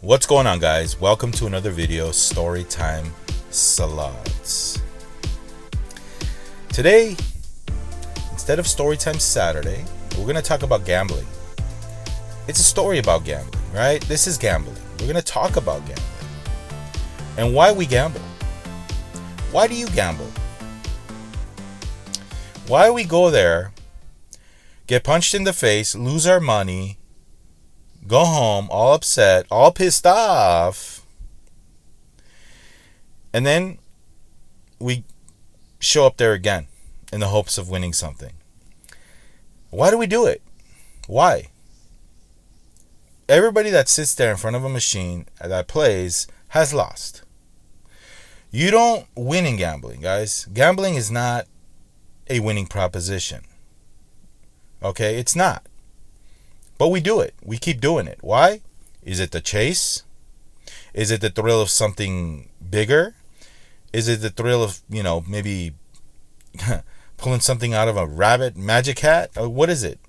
What's going on, guys? Welcome to another video, Storytime Slots. Today, instead of Storytime Saturday, we're going to talk about gambling. It's a story about gambling, right? This is gambling. We're going to talk about gambling and why we gamble. Why do you gamble? Why we go there, get punched in the face, lose our money, go home all upset, all pissed off, and then we show up there again in the hopes of winning something. Why do we do it? Why? Everybody that sits there in front of a machine that plays has lost. You don't win in gambling, guys. Gambling is not a winning proposition. Okay, it's not. But we do it. We keep doing it. Why? Is it the chase? Is it the thrill of something bigger? Is it the thrill of, maybe pulling something out of a rabbit magic hat? Or what is it?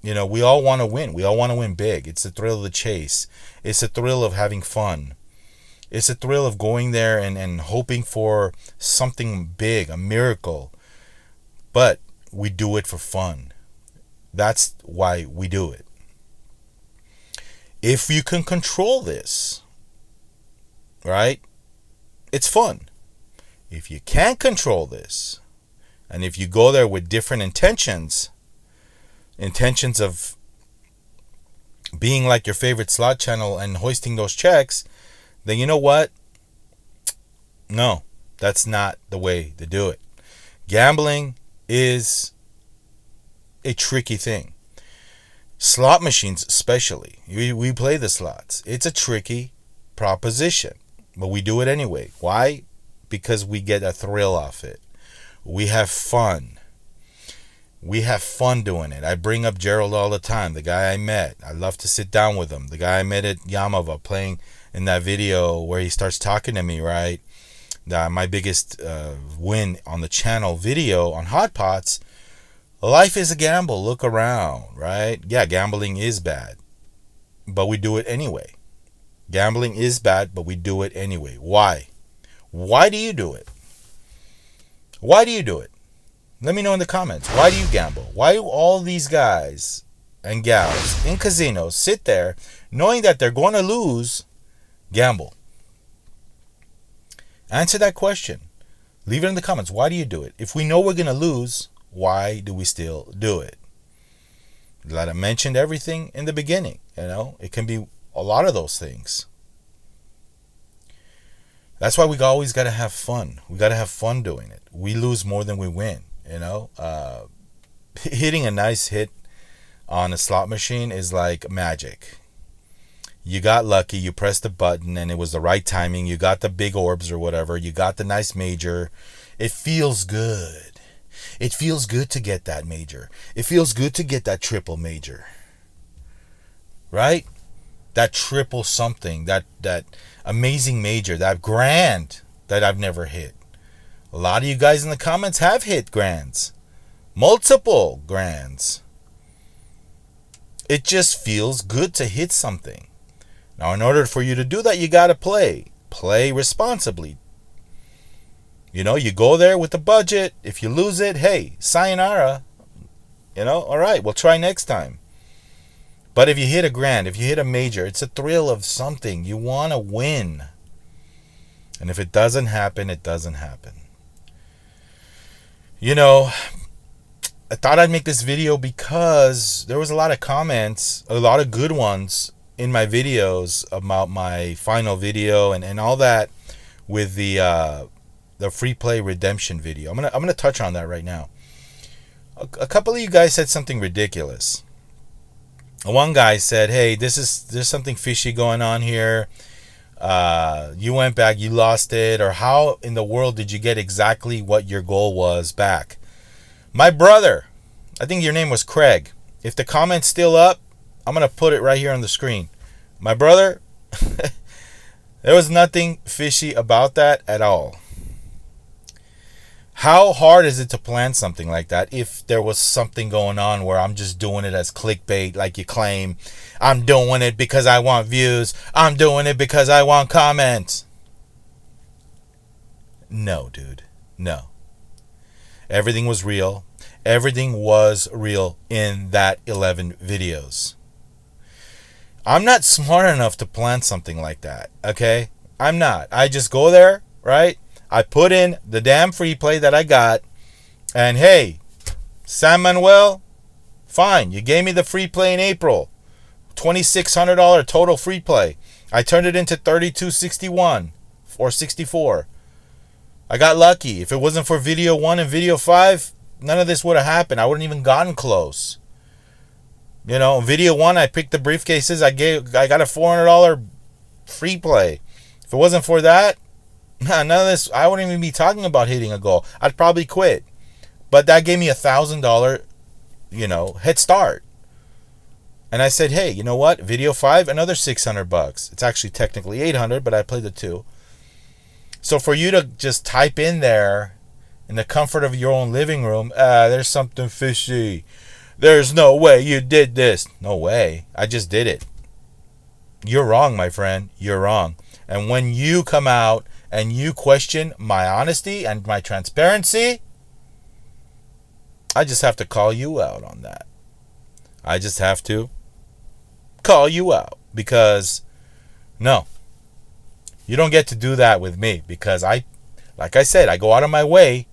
We all want to win. We all want to win big. It's the thrill of the chase. It's the thrill of having fun. It's the thrill of going there and hoping for something big, a miracle. But we do it for fun. That's why we do it. If you can control this, right, it's fun. If you can't control this, and if you go there with different intentions of being like your favorite slot channel and hoisting those checks, then you know what? No, that's not the way to do it. Gambling is a tricky thing. Slot machines especially. We play the slots. It's a tricky proposition, but we do it anyway. Why? Because we get a thrill off it. We have fun. We have fun doing it. I bring up Gerald all the time, the guy I met. I love to sit down with him. The guy I met at Yamava playing in that video where he starts talking to me, right? My biggest win on the channel video on Hot Pots. Life is a gamble. Look around, right? Yeah, gambling is bad, but we do it anyway. Gambling is bad, but we do it anyway. Why? Why do you do it? Why do you do it? Let me know in the comments. Why do you gamble? Why do all these guys and gals in casinos sit there knowing that they're going to lose, gamble? Answer that question. Leave it in the comments. Why do you do it? If we know we're going to lose, why do we still do it? Like I mentioned everything in the beginning. It can be a lot of those things. That's why we always got to have fun. We got to have fun doing it. We lose more than we win. Hitting a nice hit on a slot machine is like magic. You got lucky, you pressed the button and it was the right timing. You got the big orbs or whatever. You got the nice major. It feels good. It feels good to get that major. It feels good to get that triple major. Right? That triple something, that amazing major, that grand that I've never hit. A lot of you guys in the comments have hit grands. Multiple grands. It just feels good to hit something. Now, in order for you to do that, you got to play. Play responsibly. You go there with the budget. If you lose it, hey, sayonara. All right, we'll try next time. But if you hit a grand, if you hit a major, it's a thrill of something. You want to win. And if it doesn't happen, it doesn't happen. I thought I'd make this video because there was a lot of comments, a lot of good ones in my videos about my final video and all that with the free play redemption video. I'm gonna touch on that right now. A couple of you guys said something ridiculous. One guy said, "Hey, there's something fishy going on here. You went back, you lost it, or how in the world did you get exactly what your goal was back?" My brother, I think your name was Craig. If the comment's still up, I'm gonna put it right here on the screen. My brother, there was nothing fishy about that at all. How hard is it to plan something like that if there was something going on where I'm just doing it as clickbait, like you claim? I'm doing it because I want views. I'm doing it because I want comments. No, dude. No. Everything was real. Everything was real in that 11 videos. I'm not smart enough to plan something like that, okay? I'm not. I just go there, right? I put in the damn free play that I got, and hey, San Manuel, fine. You gave me the free play in April. $2,600 total free play. I turned it into $32.61 or 64. I got lucky. If it wasn't for video 1 and video 5, none of this would have happened. I wouldn't even gotten close. You know, video 1, I picked the briefcases. I got a $400 free play. If it wasn't for that, none of this, I wouldn't even be talking about hitting a goal. I'd probably quit. But that gave me $1,000, head start. And I said, hey, you know what? Video 5, another $600. It's actually technically $800, but I played the 2. So for you to just type in there in the comfort of your own living room, there's something fishy. There's no way you did this. No way. I just did it. You're wrong, my friend. You're wrong. And when you come out and you question my honesty and my transparency, I just have to call you out on that. I just have to call you out because, no, you don't get to do that with me because like I said, I go out of my way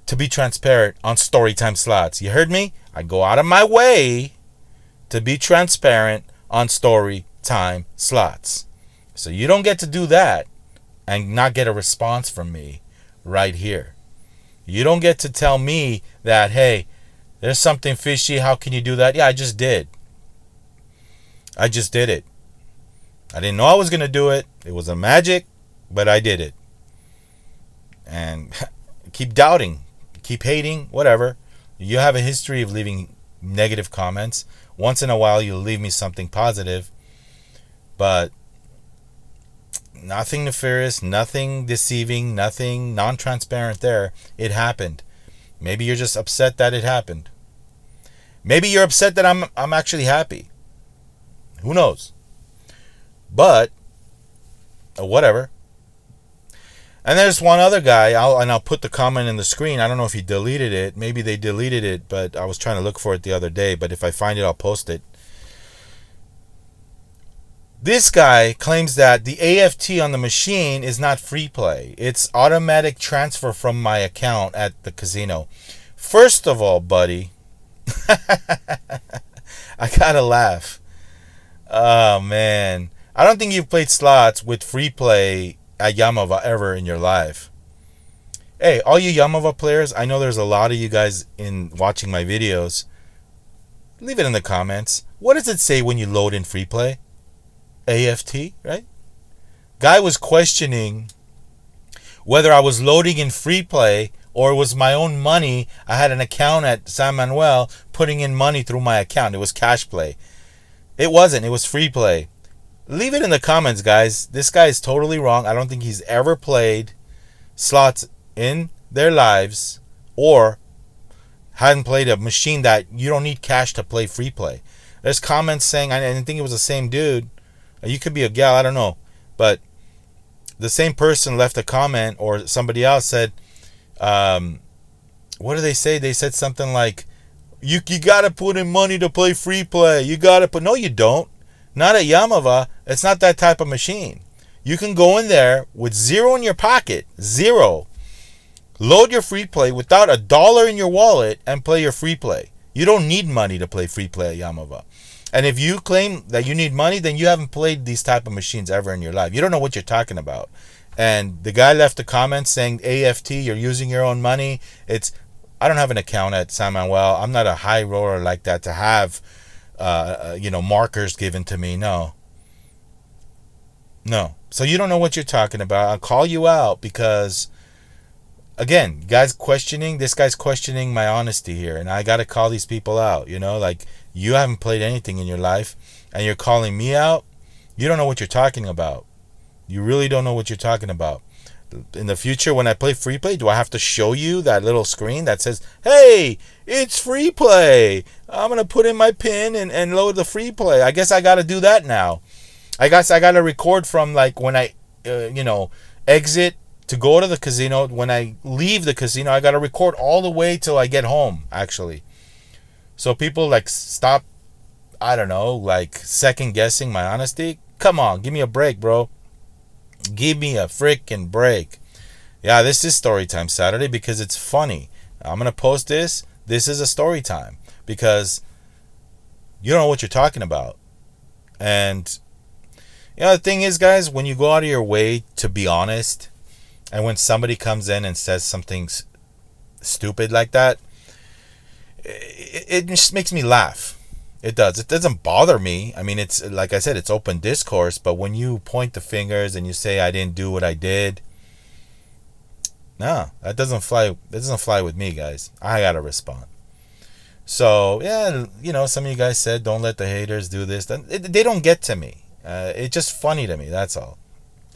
to be transparent on Storytime Slots. You heard me? I go out of my way to be transparent on Storytime Slots. So you don't get to do that and not get a response from me right here. You don't get to tell me that, hey, there's something fishy. How can you do that? Yeah, I just did. I just did it. I didn't know I was going to do it. It was a magic, but I did it. And keep doubting, keep hating, whatever. You have a history of leaving negative comments. Once in a while, you'll leave me something positive. But nothing nefarious, nothing deceiving, nothing non-transparent there. It happened. Maybe you're just upset that it happened. Maybe you're upset that I'm actually happy. Who knows? But whatever. And there's one other guy, I'll put the comment in the screen. I don't know if he deleted it. Maybe they deleted it, but I was trying to look for it the other day. But if I find it, I'll post it. This guy claims that the AFT on the machine is not free play. It's automatic transfer from my account at the casino. First of all, buddy, I gotta laugh. Oh, man. I don't think you've played slots with free play at Yamava ever in your life. Hey, all you Yamava players, I know there's a lot of you guys in watching my videos. Leave it in the comments. What does it say when you load in free play? AFT, right? Guy was questioning whether I was loading in free play or it was my own money. I had an account at San Manuel putting in money through my account. It was cash play. It wasn't. It was free play. Leave it in the comments, guys. This guy is totally wrong. I don't think he's ever played slots in their lives or hadn't played a machine that you don't need cash to play free play. There's comments saying, I didn't think it was the same dude. You could be a gal, I don't know. But the same person left a comment, or somebody else said, what do they say? They said something like, you got to put in money to play free play. You got to put... No, you don't. Not at Yamava. It's not that type of machine. You can go in there with zero in your pocket. Zero. Load your free play without $1 in your wallet and play your free play. You don't need money to play free play at Yamava. And if you claim that you need money, then you haven't played these type of machines ever in your life. You don't know what you're talking about. And the guy left a comment saying, AFT, you're using your own money. I don't have an account at San Manuel. I'm not a high roller like that to have, markers given to me. No. So you don't know what you're talking about. I'll call you out because, again, this guy's questioning my honesty here. And I got to call these people out, you haven't played anything in your life and you're calling me out. You don't know what you're talking about. You really don't know what you're talking about. In the future, when I play free play, do I have to show you that little screen that says, hey, it's free play? I'm going to put in my pin and load the free play. I guess I got to do that now. I guess I got to record from like when I, exit to go to the casino. When I leave the casino, I got to record all the way till I get home, actually. So people like stop, I don't know, like second guessing my honesty. Come on, give me a break, bro. Give me a freaking break. Yeah, this is Storytime Saturday because it's funny. I'm going to post this. This is a story time because you don't know what you're talking about. And the thing is, guys, when you go out of your way to be honest, and when somebody comes in and says something stupid like that, it just makes me laugh. It does. It doesn't bother me. I mean, it's like I said, it's open discourse. But when you point the fingers and you say I didn't do what I did, no, that doesn't fly. That doesn't fly with me, guys. I gotta respond. So yeah, some of you guys said don't let the haters do this. They don't get to me. It's just funny to me. That's all.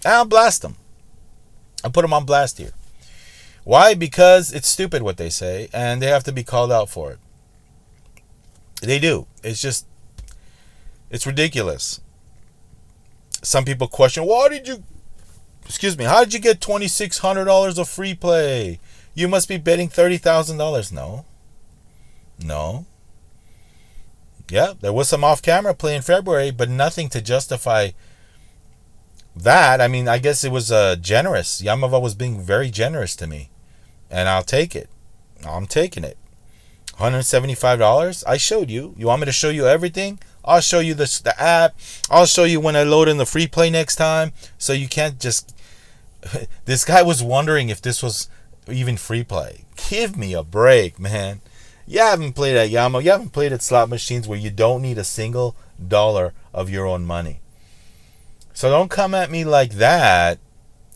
I'll blast them. I'll put them on blast here. Why? Because it's stupid what they say, and they have to be called out for it. They do. It's ridiculous. Some people question, how did you get $2,600 of free play? You must be betting $30,000. No. Yeah, there was some off-camera play in February, but nothing to justify that. I mean, I guess it was generous. Yamava was being very generous to me, and I'll take it. I'm taking it. $175. I showed you. You want me to show you everything? I'll show you the app. I'll show you when I load in the free play next time. So you can't just... This guy was wondering if this was even free play. Give me a break, man. You haven't played at Yamo. You haven't played at slot machines where you don't need a single dollar of your own money. So don't come at me like that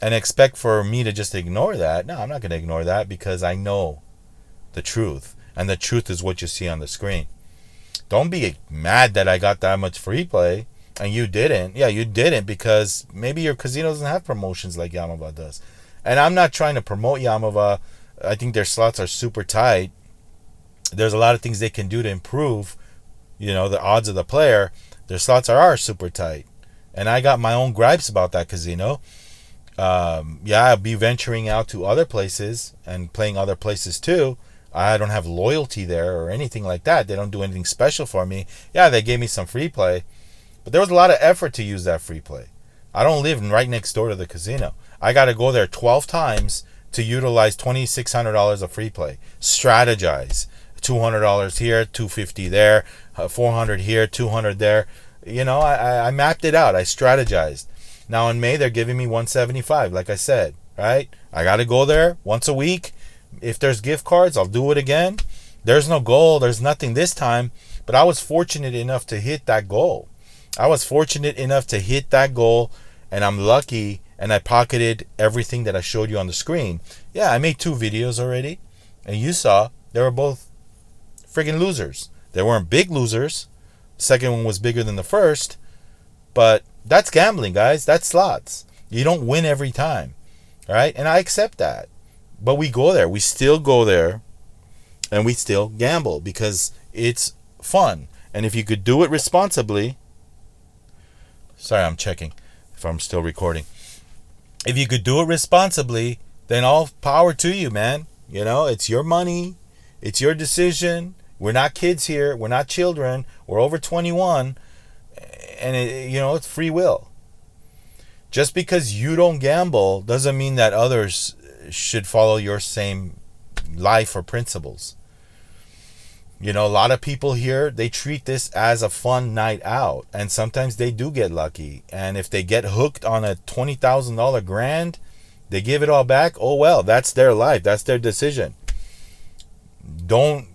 and expect for me to just ignore that. No, I'm not going to ignore that because I know the truth. And the truth is what you see on the screen. Don't be mad that I got that much free play and you didn't. Yeah, you didn't because maybe your casino doesn't have promotions like Yamava does. And I'm not trying to promote Yamava. I think their slots are super tight. There's a lot of things they can do to improve, the odds of the player. Their slots are super tight. And I got my own gripes about that casino. I'll be venturing out to other places and playing other places too. I don't have loyalty there or anything like that. They don't do anything special for me. Yeah, they gave me some free play, but there was a lot of effort to use that free play. I don't live right next door to the casino. I got to go there 12 times to utilize $2,600 of free play. Strategize. $200 here, $250 there, $400 here, $200 there. I mapped it out. I strategized. Now in May, they're giving me $175, like I said, right? I got to go there once a week. If there's gift cards, I'll do it again. There's no goal. There's nothing this time. But I was fortunate enough to hit that goal. And I'm lucky, and I pocketed everything that I showed you on the screen. Yeah, I made 2 videos already, and you saw they were both friggin' losers. They weren't big losers. The second one was bigger than the first, but that's gambling, guys. That's slots. You don't win every time, all right? And I accept that. But we go there. We still go there, and we still gamble because it's fun. And if you could do it responsibly... Sorry, I'm checking if I'm still recording. If you could do it responsibly, then all power to you, man. It's your money. It's your decision. We're not kids here. We're not children. We're over 21. And, it's free will. Just because you don't gamble doesn't mean that others should follow your same life or principles. A lot of people here, they treat this as a fun night out, and sometimes they do get lucky. And if they get hooked on a $20,000 grand, they give it all back. Oh well, that's their life. That's their decision. Don't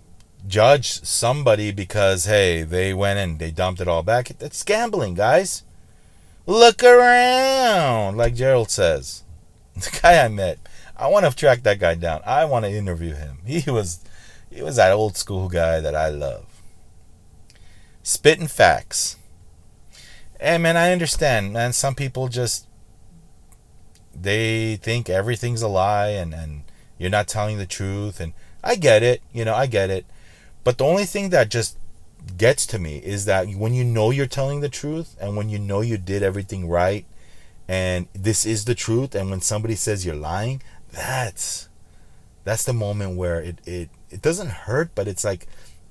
judge somebody because, hey, they went and they dumped it all back. It's gambling, guys. Look around, like Gerald says. The guy I met, I want to track that guy down. I want to interview him. He was that old school guy that I love. Spitting facts. And man, I understand, man. Some people just They think everything's a lie and you're not telling the truth. And I get it, I get it. But the only thing that just gets to me is that when you know you're telling the truth and when you know you did everything right and this is the truth, and when somebody says you're lying, that's the moment where it doesn't hurt, but it's like,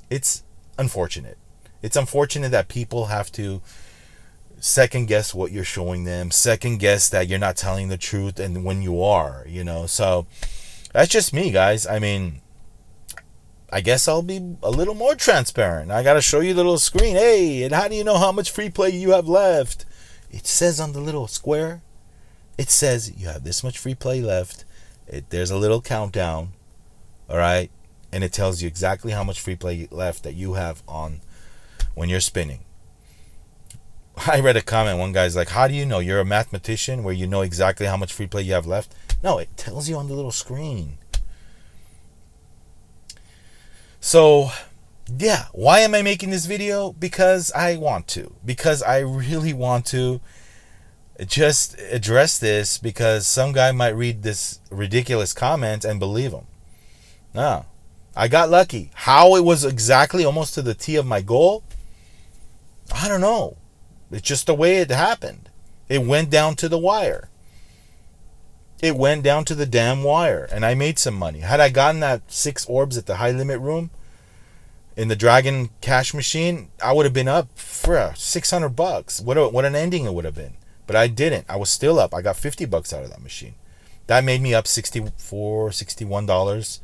it's unfortunate. It's unfortunate that people have to second guess what you're showing them, second guess that you're not telling the truth, and when you are, So that's just me, guys. I mean, I guess I'll be a little more transparent. I got to show you the little screen. Hey, and how do you know how much free play you have left? It says on the little square, it says you have this much free play left. There's a little countdown, all right? And it tells you exactly how much free play left that you have on when you're spinning. I read a comment. One guy's like, how do you know? You're a mathematician where you know exactly how much free play you have left? No, it tells you on the little screen. So, yeah, why am I making this video? Because I want to. Because I really want to just address this, because some guy might read this ridiculous comment and believe him. No, I got lucky. How it was exactly almost to the T of my goal, I don't know. It's just the way it happened. It went down to the wire. It went down to the damn wire, and I made some money. Had I gotten that 6 orbs at the high limit room in the Dragon cash machine, I would have been up for $600. What an ending it would have been. But I didn't. I was still up. I got $50 out of that machine. That made me up $64, $61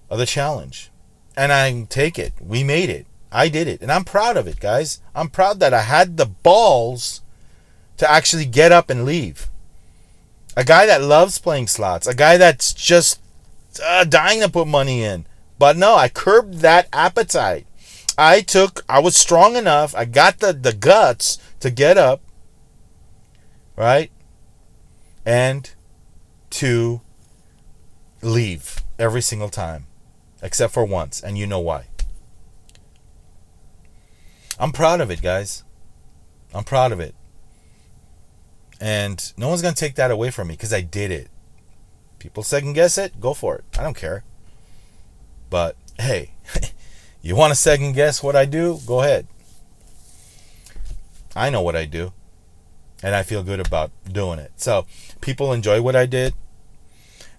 of the challenge. And I take it. We made it. I did it. And I'm proud of it, guys. I'm proud that I had the balls to actually get up and leave. A guy that loves playing slots. A guy that's just dying to put money in. But no, I curbed that appetite. I was strong enough. I got the guts to get up. Right? And to leave every single time. Except for once. And you know why. I'm proud of it, guys. I'm proud of it. And no one's going to take that away from me because I did it. People second guess it, go for it. I don't care. But, hey, you want to second guess what I do? Go ahead. I know what I do. And I feel good about doing it. So, people enjoy what I did.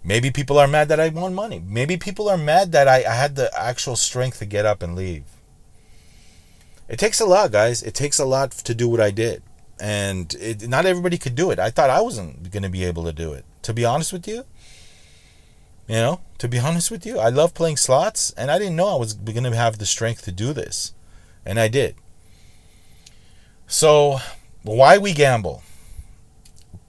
Maybe people are mad that I won money. Maybe people are mad that I had the actual strength to get up and leave. It takes a lot, guys. It takes a lot to do what I did. And not everybody could do it. I thought I wasn't going to be able to do it. To be honest with you, I love playing slots, and I didn't know I was going to have the strength to do this. And I did. So, why we gamble?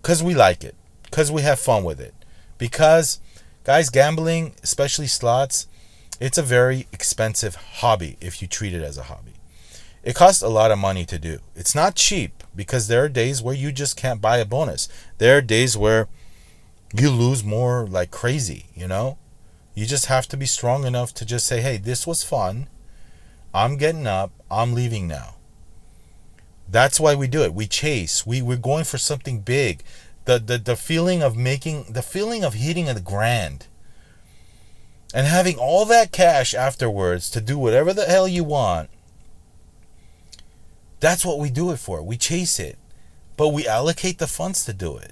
Because we like it. Because we have fun with it. Because, guys, gambling, especially slots, it's a very expensive hobby if you treat it as a hobby. It costs a lot of money to do. It's not cheap, because there are days where you just can't buy a bonus. There are days where you lose more like crazy, You just have to be strong enough to just say, hey, this was fun. I'm getting up. I'm leaving now. That's why we do it. We chase. We're going for something big. The feeling of hitting a grand and having all that cash afterwards to do whatever the hell you want. That's what we do it for. We chase it. But we allocate the funds to do it.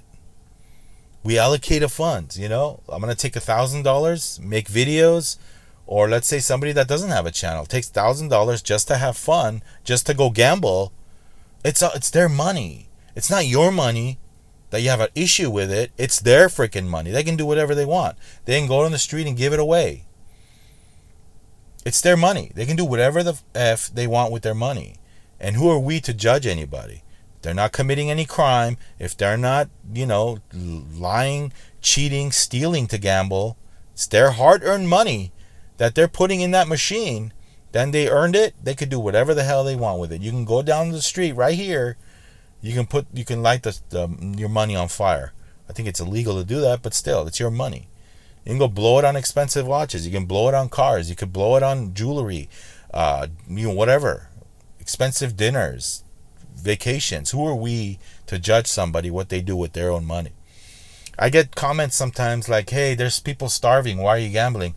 We allocate the funds, I'm going to take $1,000, make videos, or let's say somebody that doesn't have a channel takes $1,000 just to have fun, just to go gamble. It's their money. It's not your money that you have an issue with it. It's their freaking money. They can do whatever they want. They can go on the street and give it away. It's their money. They can do whatever the F they want with their money. And who are we to judge anybody? If they're not committing any crime, if they're not, lying, cheating, stealing to gamble, it's their hard-earned money that they're putting in that machine. Then they earned it. They could do whatever the hell they want with it. You can go down the street right here. You can light your money on fire. I think it's illegal to do that, but still, it's your money. You can go blow it on expensive watches. You can blow it on cars. You could blow it on jewelry, whatever. Expensive dinners, vacations. Who are we to judge somebody what they do with their own money? I get comments sometimes like, hey, there's people starving. Why are you gambling?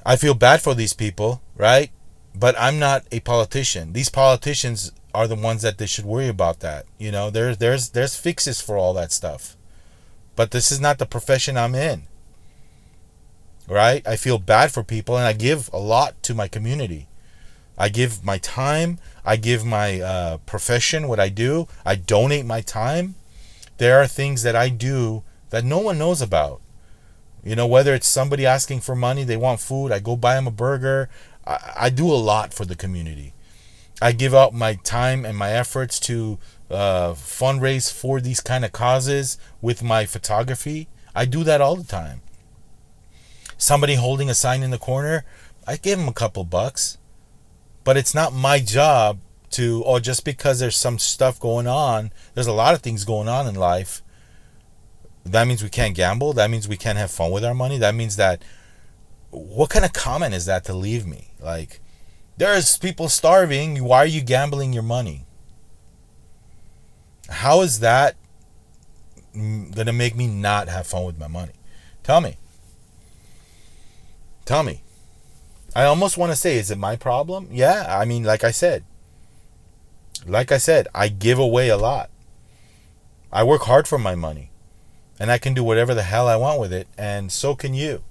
I feel bad for these people, right? But I'm not a politician. These politicians are the ones that they should worry about that. You know, there's fixes for all that stuff. But this is not the profession I'm in. Right? I feel bad for people, and I give a lot to my community. I give my time. I give my profession, what I do. I donate my time. There are things that I do that no one knows about. You know, whether it's somebody asking for money, they want food, I go buy them a burger. I do a lot for the community. I give out my time and my efforts to fundraise for these kind of causes with my photography. I do that all the time. Somebody holding a sign in the corner, I give them a couple bucks. But it's not my job to, just because there's some stuff going on, there's a lot of things going on in life. That means we can't gamble. That means we can't have fun with our money. That means that, what kind of comment is that to leave me? Like, there's people starving. Why are you gambling your money? How is that going to make me not have fun with my money? Tell me. Tell me. I almost want to say, is it my problem? Yeah, I mean, like I said, I give away a lot. I work hard for my money. And I can do whatever the hell I want with it. And so can you.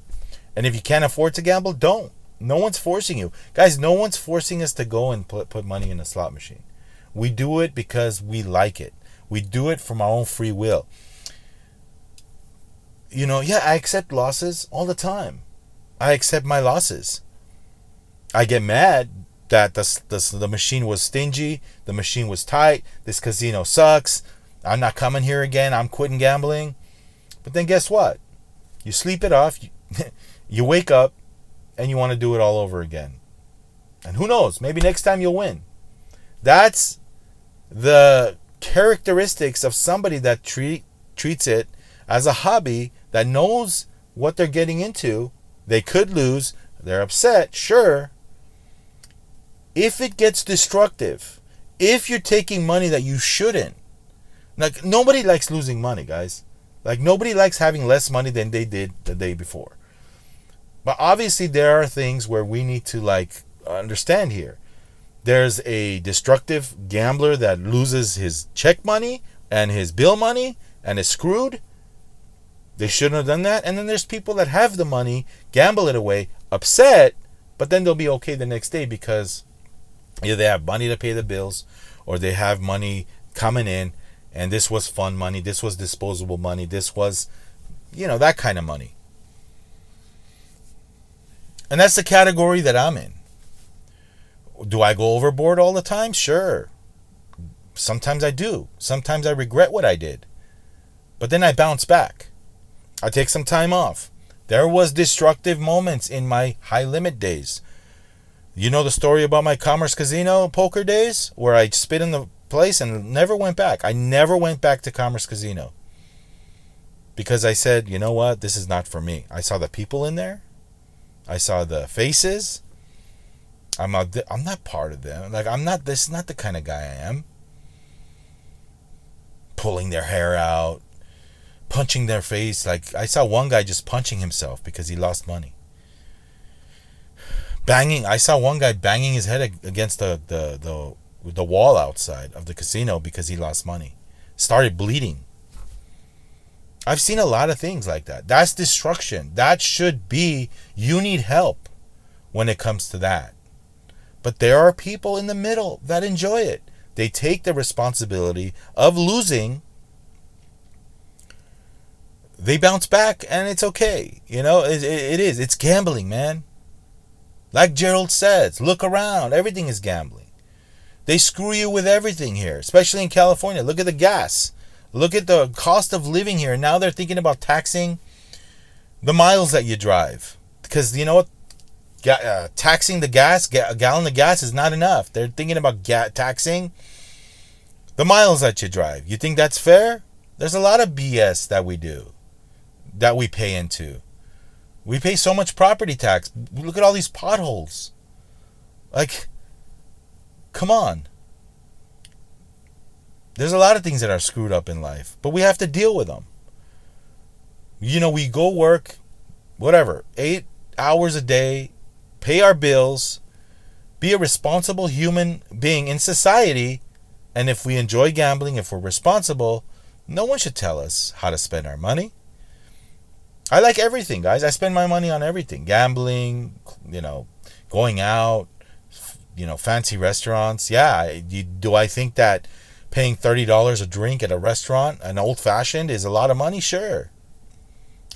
And if you can't afford to gamble, don't. No one's forcing you. Guys, no one's forcing us to go and put money in a slot machine. We do it because we like it. We do it from our own free will. You know, yeah, I accept losses all the time. I accept my losses. I get mad that the machine was stingy. The machine was tight. This casino sucks. I'm not coming here again. I'm quitting gambling. But then guess what? You sleep it off. You wake up and you want to do it all over again. And who knows? Maybe next time you'll win. That's the characteristics of somebody that treats it as a hobby, that knows what they're getting into. They could lose. They're upset, sure. If it gets destructive, if you're taking money that you shouldn't, like, nobody likes losing money, guys. Like, nobody likes having less money than they did the day before. But obviously there are things where we need to, like, understand here. There's a destructive gambler that loses his check money and his bill money and is screwed. They shouldn't have done that. And then there's people that have the money, gamble it away, upset, but then they'll be okay the next day because either they have money to pay the bills or they have money coming in, and this was fun money, this was disposable money, this was, that kind of money. And that's the category that I'm in. Do I go overboard all the time? Sure. Sometimes I do. Sometimes I regret what I did. But then I bounce back. I take some time off. There was destructive moments in my high limit days. You know the story about my Commerce Casino poker days, where I spit in the place and never went back. I never went back to Commerce Casino because I said, you know what, this is not for me. I saw the people in there. I saw the faces. I'm not part of them. Like, this is not the kind of guy I am. Pulling their hair out, punching their face. Like, I saw one guy just punching himself because he lost money. Banging. I saw one guy banging his head against the wall outside of the casino because he lost money. Started bleeding. I've seen a lot of things like that. That's destruction. That should be, you need help when it comes to that. But there are people in the middle that enjoy it. They take the responsibility of losing. They bounce back and it's okay. It is. It's gambling, man. Like Gerald says, look around. Everything is gambling. They screw you with everything here, especially in California. Look at the gas. Look at the cost of living here. Now they're thinking about taxing the miles that you drive. Because you know what? Taxing the gas, a gallon of gas is not enough. They're thinking about taxing the miles that you drive. You think that's fair? There's a lot of BS that we do, that we pay into. We pay so much property tax. Look at all these potholes. Like, come on. There's a lot of things that are screwed up in life, but we have to deal with them. We go work, whatever, 8 hours a day, pay our bills, be a responsible human being in society, and if we enjoy gambling, if we're responsible, no one should tell us how to spend our money. I like everything, guys. I spend my money on everything. Gambling, going out, fancy restaurants. Yeah, do I think that paying $30 a drink at a restaurant, an old-fashioned, is a lot of money? Sure.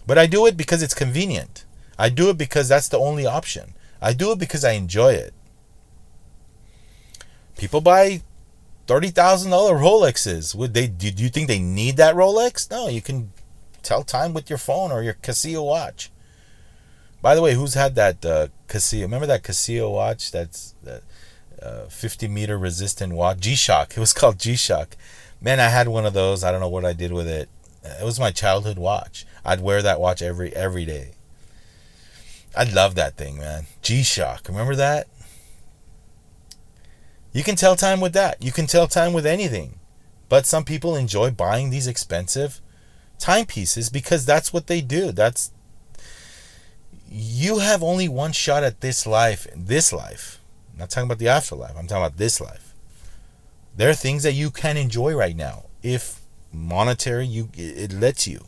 But I do it because it's convenient. I do it because that's the only option. I do it because I enjoy it. People buy $30,000 Rolexes. Do you think they need that Rolex? No, you can tell time with your phone or your Casio watch. By the way, who's had that Casio? Remember that Casio watch? That's 50-meter resistant watch? G-Shock. It was called G-Shock. Man, I had one of those. I don't know what I did with it. It was my childhood watch. I'd wear that watch every day. I love that thing, man. G-Shock. Remember that? You can tell time with that. You can tell time with anything. But some people enjoy buying these expensive timepieces because that's what they do. You have only one shot at this life. This life. I'm not talking about the afterlife. I'm talking about this life. There are things that you can enjoy right now. If monetary, it lets you.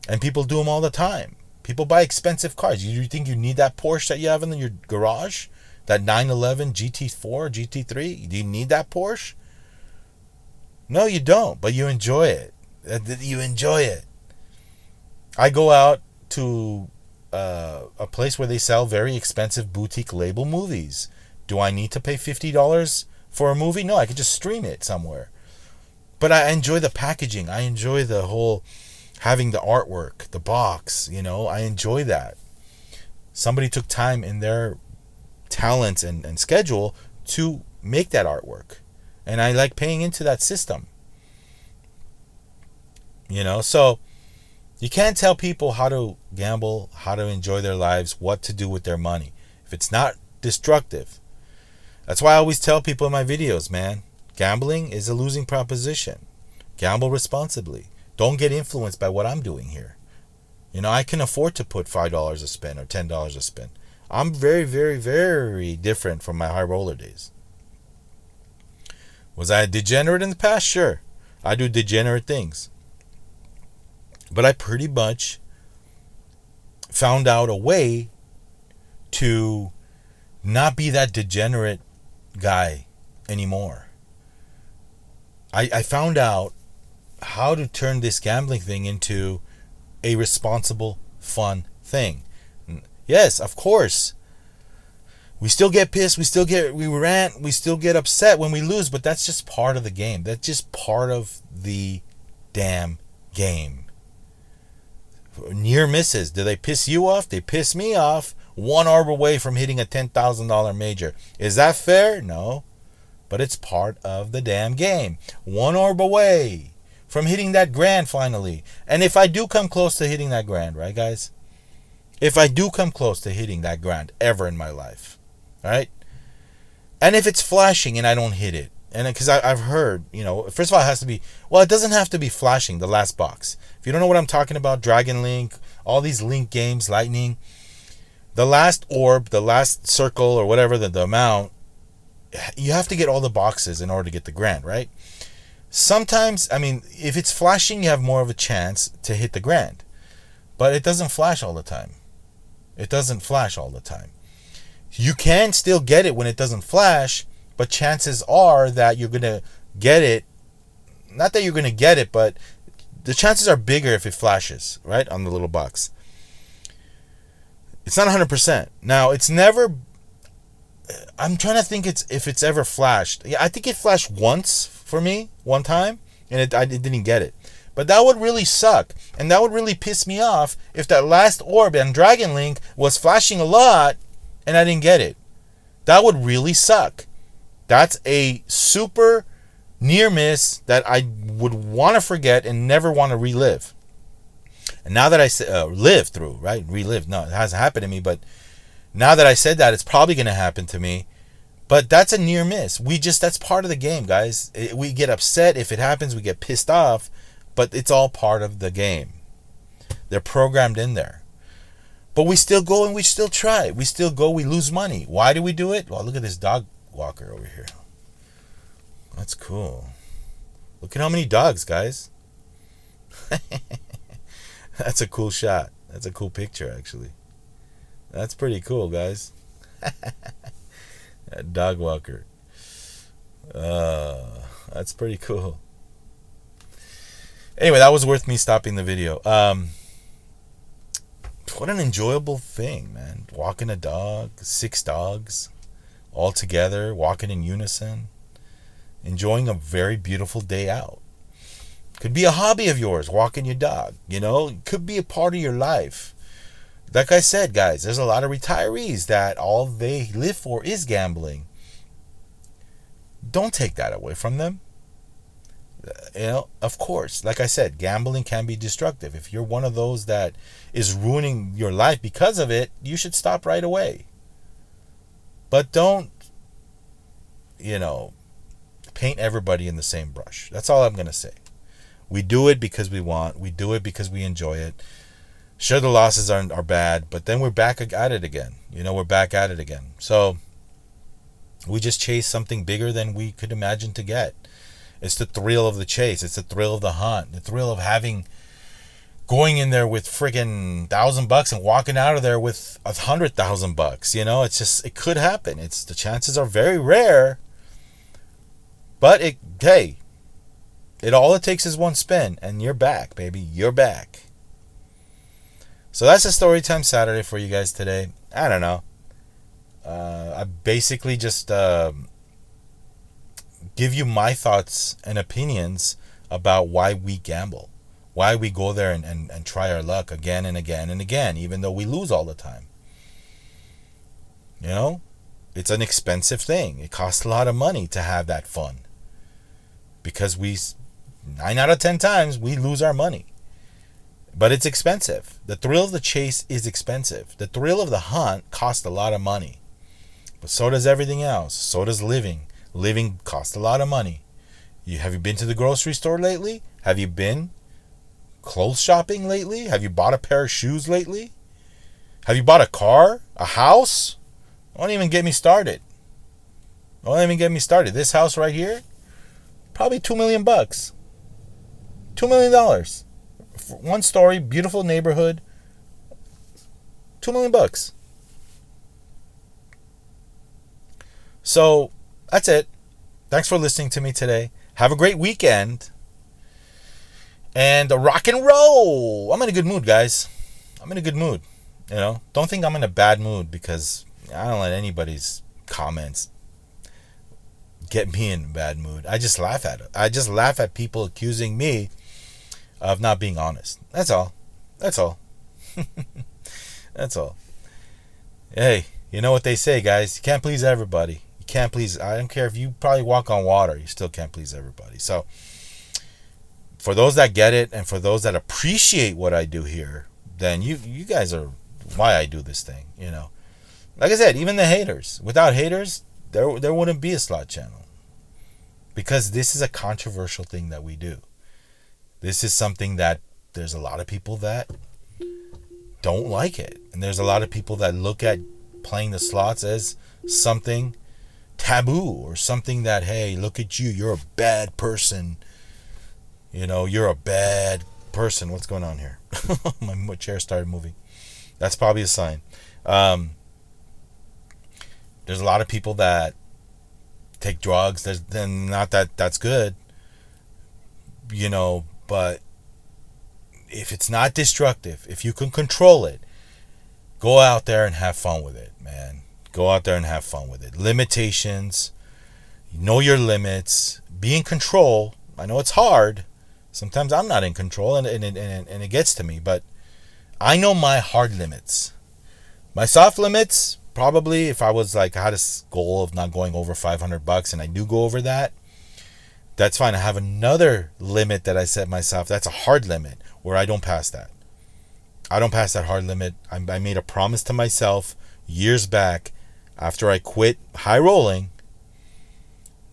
And people do them all the time. People buy expensive cars. You think you need that Porsche that you have in your garage? That 911 GT4, GT3? Do you need that Porsche? No, you don't. But you enjoy it. You enjoy it. I go out to a place where they sell very expensive boutique label movies. Do I need to pay $50 for a movie? No, I could just stream it somewhere. But I enjoy the packaging. I enjoy the whole having the artwork, the box, I enjoy that. Somebody took time in their talents and schedule to make that artwork. And I like paying into that system. So you can't tell people how to gamble, how to enjoy their lives, what to do with their money, if it's not destructive. That's why I always tell people in my videos, man, gambling is a losing proposition. Gamble responsibly. Don't get influenced by what I'm doing here. I can afford to put $5 a spin or $10 a spin. I'm very, very, very different from my high roller days. Was I a degenerate in the past? Sure. I do degenerate things. But I pretty much found out a way to not be that degenerate guy anymore. I found out how to turn this gambling thing into a responsible, fun thing. Yes, of course. We still get pissed, we rant, we still get upset when we lose, but that's just part of the game. That's just part of the damn game. Near misses. Do they piss you off? They piss me off. One orb away from hitting a $10,000 major. Is that fair? No. But it's part of the damn game. One orb away from hitting that grand finally. And if I do come close to hitting that grand, right, guys? If I do come close to hitting that grand ever in my life, right? And if it's flashing and I don't hit it, and because I've heard, first of all, it has to be, well, it doesn't have to be flashing, the last box. If you don't know what I'm talking about, Dragon Link, all these Link games, Lightning, the last orb, the last circle or whatever, the amount, you have to get all the boxes in order to get the grand, right? Sometimes, if it's flashing, you have more of a chance to hit the grand. But it doesn't flash all the time. It doesn't flash all the time. You can still get it when it doesn't flash, but chances are that you're going to get it. Not that you're going to get it, but the chances are bigger if it flashes, right, on the little box. It's not 100%. Now, it's never... I'm trying to think if it's ever flashed. Yeah, I think it flashed once for me, one time, and I didn't get it. But that would really suck, and that would really piss me off if that last orb on Dragon Link was flashing a lot and I didn't get it. That would really suck. That's a super near miss that I would want to forget and never want to relive. And now that I live through, right? Relive. No, it hasn't happened to me, but now that I said that, it's probably going to happen to me. But that's a near miss. That's part of the game, guys. We get upset if it happens. We get pissed off, but it's all part of the game. They're programmed in there. But we still go and we still try. We still go. We lose money. Why do we do it? Well, look at this dog walker over here. That's cool. Look at how many dogs, guys. That's a cool shot. That's a cool picture, actually. That's pretty cool, guys. That dog walker. That's pretty cool. Anyway, that was worth me stopping the video. What an enjoyable thing, man. Walking a dog, 6 dogs, all together, walking in unison, enjoying a very beautiful day out. Could be a hobby of yours, walking your dog, It could be a part of your life. Like I said, guys, there's a lot of retirees that all they live for is gambling. Don't take that away from them. Of course, like I said, gambling can be destructive. If you're one of those that is ruining your life because of it, you should stop right away. But don't, paint everybody in the same brush. That's all I'm going to say. We do it because we want. We do it because we enjoy it. Sure, the losses are bad, but then we're back at it again. We're back at it again. So we just chase something bigger than we could imagine to get. It's the thrill of the chase. It's the thrill of the hunt. The thrill of going in there with friggin' $1,000 and walking out of there with $100,000. It's just, it could happen. The chances are very rare. But all it takes is one spin and you're back, baby. You're back. So that's a Storytime Saturday for you guys today. I don't know. I basically just give you my thoughts and opinions about why we gamble. Why we go there and try our luck again and again and again, even though we lose all the time. It's an expensive thing. It costs a lot of money to have that fun. Because 9 out of 10 times, we lose our money. But it's expensive. The thrill of the chase is expensive. The thrill of the hunt costs a lot of money. But so does everything else. So does living. Living costs a lot of money. Have you been to the grocery store lately? Have you been clothes shopping lately? Have you bought a pair of shoes lately? Have you bought a car? A house? Don't even get me started. This house right here, probably $2 million. $2 million. 1 story, beautiful neighborhood. $2 million. So that's it. Thanks for listening to me today. Have a great weekend. And rock and roll. I'm in a good mood, guys. I'm in a good mood. Don't think I'm in a bad mood because I don't let anybody's comments get me in a bad mood. I just laugh at it. I just laugh at people accusing me of not being honest. That's all. That's all. That's all. Hey, you know what they say, guys? You can't please everybody. You can't please. I don't care if you probably walk on water. You still can't please everybody. So for those that get it and for those that appreciate what I do here, then you guys are why I do this thing. Like I said, even the haters. Without haters, there wouldn't be a slot channel. Because this is a controversial thing that we do. This is something that there's a lot of people that don't like it. And there's a lot of people that look at playing the slots as something taboo or something that, hey, look at you, you're a bad person. You're a bad person. What's going on here? My chair started moving. That's probably a sign. There's a lot of people that take drugs. Then not that that's good. But if it's not destructive, if you can control it, go out there and have fun with it, man. Go out there and have fun with it. Limitations. Know your limits. Be in control. I know it's hard. Sometimes I'm not in control and it gets to me. But I know my hard limits. My soft limits, probably if I had a goal of not going over $500 and I do go over that, that's fine. I have another limit that I set myself. That's a hard limit where I don't pass that. I don't pass that hard limit. I made a promise to myself years back after I quit high rolling.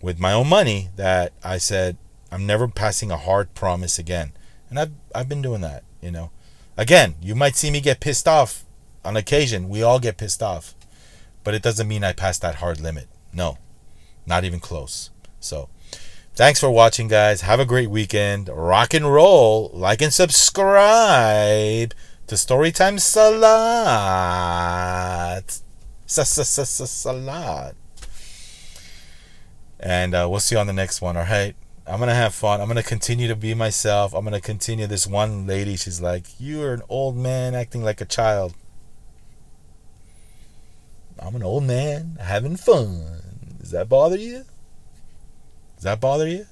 with my own money that I said, I'm never passing a hard promise again. And I've been doing that, you know. Again, you might see me get pissed off on occasion. We all get pissed off. But it doesn't mean I passed that hard limit. No, not even close. So, thanks for watching, guys. Have a great weekend. Rock and roll. Like and subscribe to Storytime Slots. Salad. And we'll see you on the next one, all right? I'm going to have fun. I'm going to continue to be myself. I'm going to continue. This one lady, she's like, you're an old man acting like a child. I'm an old man having fun. Does that bother you? Does that bother you?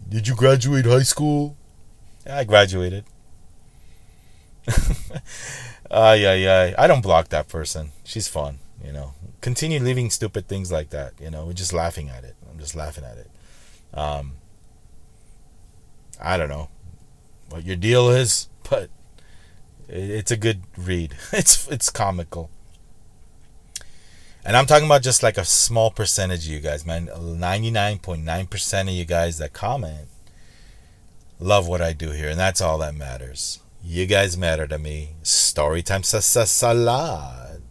Did you graduate high school? Yeah, I graduated. I don't block that person. She's fun, you know. Continue leaving stupid things like that, you know. We're just laughing at it. I'm just laughing at it. I don't know what your deal is, but it's a good read. It's comical. And I'm talking about just like a small percentage of you guys, man. 99.9% of you guys that comment love what I do here, and that's all that matters. You guys matter to me. Storytime salad.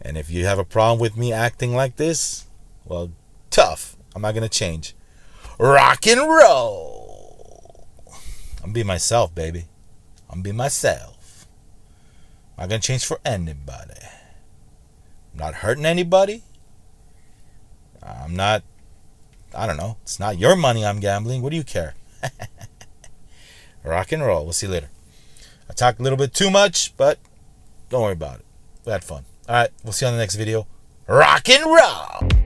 And if you have a problem with me acting like this, well, tough. I'm not going to change. Rock and roll. I'm being myself, baby. I'm being myself. I'm not going to change for anybody. I'm not hurting anybody. I don't know. It's not your money I'm gambling. What do you care? Rock and roll. We'll see you later. I talked a little bit too much, but don't worry about it. We had fun. All right. We'll see you on the next video. Rock and roll.